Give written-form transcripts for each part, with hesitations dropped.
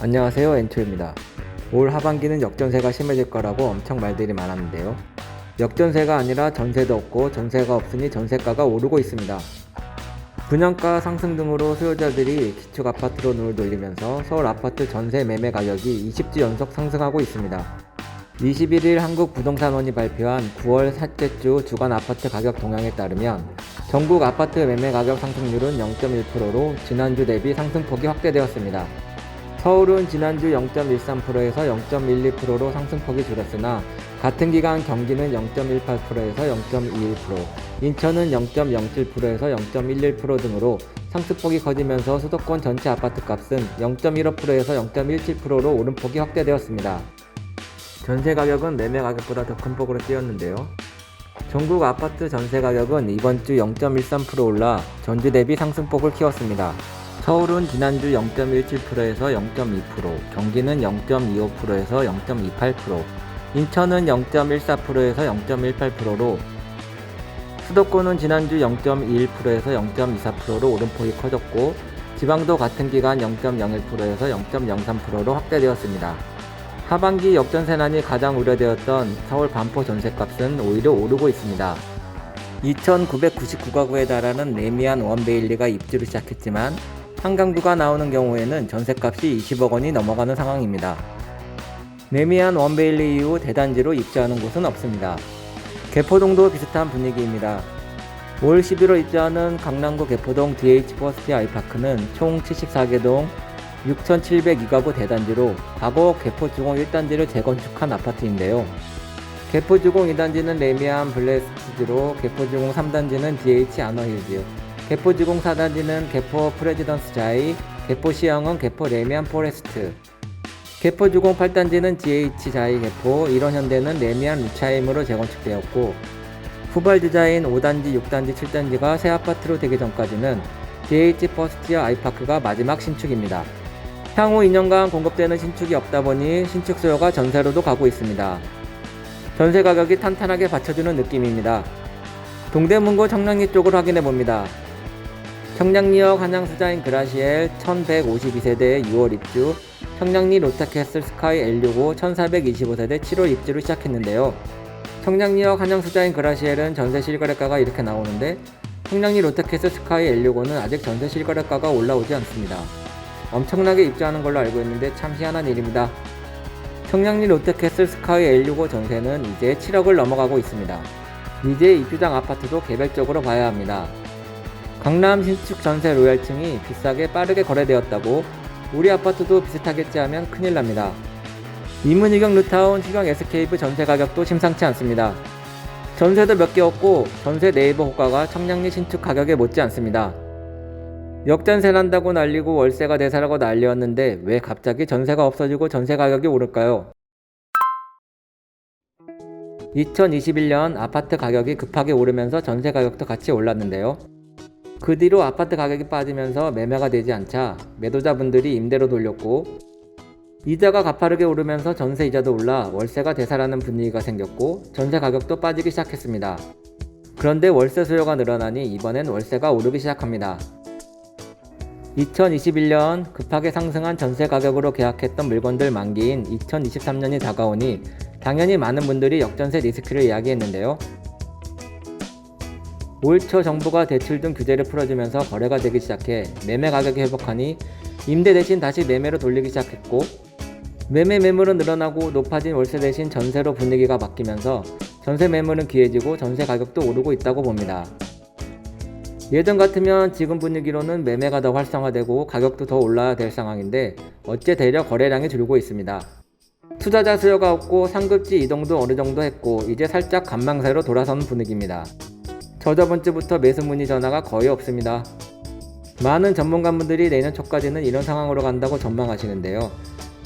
안녕하세요, 엔초입니다. 올 하반기는 역전세가 심해질 거라고 엄청 말들이 많았는데요. 역전세가 아니라 전세도 없고 전세가 없으니 전세가가 오르고 있습니다. 분양가 상승 등으로 수요자들이 기축 아파트로 눈을 돌리면서 서울 아파트 전세 매매 가격이 20주 연속 상승하고 있습니다. 21일 한국부동산원이 발표한 9월 셋째 주 주간 아파트 가격 동향에 따르면 전국 아파트 매매 가격 상승률은 0.1%로 지난주 대비 상승폭이 확대되었습니다. 서울은 지난주 0.13%에서 0.12%로 상승폭이 줄었으나 같은 기간 경기는 0.18%에서 0.21%, 인천은 0.07%에서 0.11% 등으로 상승폭이 커지면서 수도권 전체 아파트 값은 0.15%에서 0.17%로 오름폭이 확대되었습니다. 전세 가격은 매매 가격보다 더 큰 폭으로 뛰었는데요. 전국 아파트 전세 가격은 이번 주 0.13% 올라 전주 대비 상승폭을 키웠습니다. 서울은 지난주 0.17%에서 0.2%, 경기는 0.25%에서 0.28%, 인천은 0.14%에서 0.18%로 수도권은 지난주 0.21%에서 0.24%로 오름폭이 커졌고 지방도 같은 기간 0.01%에서 0.03%로 확대되었습니다. 하반기 역전세난이 가장 우려되었던 서울 반포 전세값은 오히려 오르고 있습니다. 2,999가구에 달하는 레미안 원베일리가 입주를 시작했지만 한강뷰가 나오는 경우에는 전세값이 20억 원이 넘어가는 상황입니다. 레미안 원베일리 이후 대단지로 입주하는 곳은 없습니다. 개포동도 비슷한 분위기입니다. 올 11월 입주하는 강남구 개포동 DH4스피 아이파크는 총 74개 동 6,702가구 대단지로 과거 개포주공 1단지를 재건축한 아파트인데요. 개포주공 2단지는 레미안 블레스티즈로 개포주공 3단지는 DH 아너힐즈, 개포주공 4단지는 개포 프레지던스 자이, 개포 시형은 개포 레미안 포레스트, 개포주공 8단지는 GH 자이 개포, 일원현대는 레미안 루차임으로 재건축되었고 후발 디자인 5단지, 6단지, 7단지가 새 아파트로 되기 전까지는 DH 퍼스티어 아이파크가 마지막 신축입니다. 향후 2년간 공급되는 신축이 없다 보니 신축 수요가 전세로도 가고 있습니다. 전세 가격이 탄탄하게 받쳐주는 느낌입니다. 동대문구 청량리 쪽을 확인해 봅니다. 청량리역 한양수자인 그라시엘 1152세대 6월 입주, 청량리 롯데캐슬 스카이 L65 1425세대 7월 입주를 시작했는데요. 청량리역 한양수자인 그라시엘은 전세 실거래가가 이렇게 나오는데 청량리 롯데캐슬 스카이 L65는 아직 전세 실거래가가 올라오지 않습니다. 엄청나게 입주하는 걸로 알고 있는데 참 희한한 일입니다. 청량리 롯데캐슬 스카이 L65 전세는 이제 7억을 넘어가고 있습니다. 이제 입주장 아파트도 개별적으로 봐야 합니다. 강남 신축 전세 로얄층이 비싸게 빠르게 거래되었다고 우리 아파트도 비슷하겠지 하면 큰일 납니다. 이문희경 루타운 희경 에스케이프 전세 가격도 심상치 않습니다. 전세도 몇 개 없고 전세 네이버 호가가 청량리 신축 가격에 못지 않습니다. 역전세 난다고 날리고 월세가 대사라고 난리였는데 왜 갑자기 전세가 없어지고 전세 가격이 오를까요? 2021년 아파트 가격이 급하게 오르면서 전세 가격도 같이 올랐는데요. 그 뒤로 아파트 가격이 빠지면서 매매가 되지 않자 매도자분들이 임대로 돌렸고 이자가 가파르게 오르면서 전세 이자도 올라 월세가 대사라는 분위기가 생겼고 전세 가격도 빠지기 시작했습니다. 그런데 월세 수요가 늘어나니 이번엔 월세가 오르기 시작합니다. 2021년 급하게 상승한 전세 가격으로 계약했던 물건들 만기인 2023년이 다가오니 당연히 많은 분들이 역전세 리스크를 이야기했는데요. 올 초 정부가 대출 등 규제를 풀어주면서 거래가 되기 시작해 매매 가격이 회복하니 임대 대신 다시 매매로 돌리기 시작했고 매매 매물은 늘어나고 높아진 월세 대신 전세로 분위기가 바뀌면서 전세 매물은 귀해지고 전세 가격도 오르고 있다고 봅니다. 예전 같으면 지금 분위기로는 매매가 더 활성화되고 가격도 더 올라야 될 상황인데 어째 되려 거래량이 줄고 있습니다. 투자자 수요가 없고 상급지 이동도 어느 정도 했고 이제 살짝 관망세로 돌아서는 분위기입니다. 저저번 주부터 매수 문의 전화가 거의 없습니다. 많은 전문가분들이 내년 초까지는 이런 상황으로 간다고 전망하시는데요.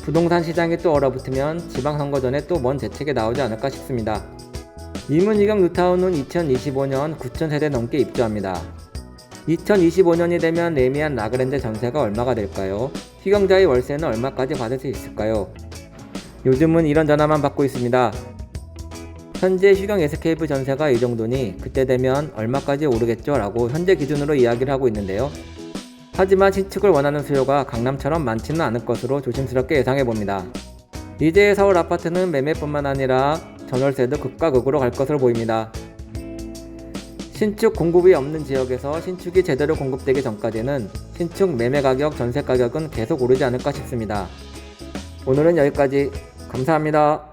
부동산 시장이 또 얼어붙으면 지방선거 전에 또 뭔 대책이 나오지 않을까 싶습니다. 이문희경 뉴타운은 2025년 9,000세대 넘게 입주합니다. 2025년이 되면 레미안 라그랜드 전세가 얼마가 될까요? 희경자의 월세는 얼마까지 받을 수 있을까요? 요즘은 이런 전화만 받고 있습니다. 현재 휴경 에스케이프 전세가 이 정도니 그때 되면 얼마까지 오르겠죠? 라고 현재 기준으로 이야기를 하고 있는데요. 하지만 신축을 원하는 수요가 강남처럼 많지는 않을 것으로 조심스럽게 예상해봅니다. 이제 서울 아파트는 매매뿐만 아니라 전월세도 극과 극으로 갈 것으로 보입니다. 신축 공급이 없는 지역에서 신축이 제대로 공급되기 전까지는 신축 매매 가격, 전세 가격은 계속 오르지 않을까 싶습니다. 오늘은 여기까지. 감사합니다.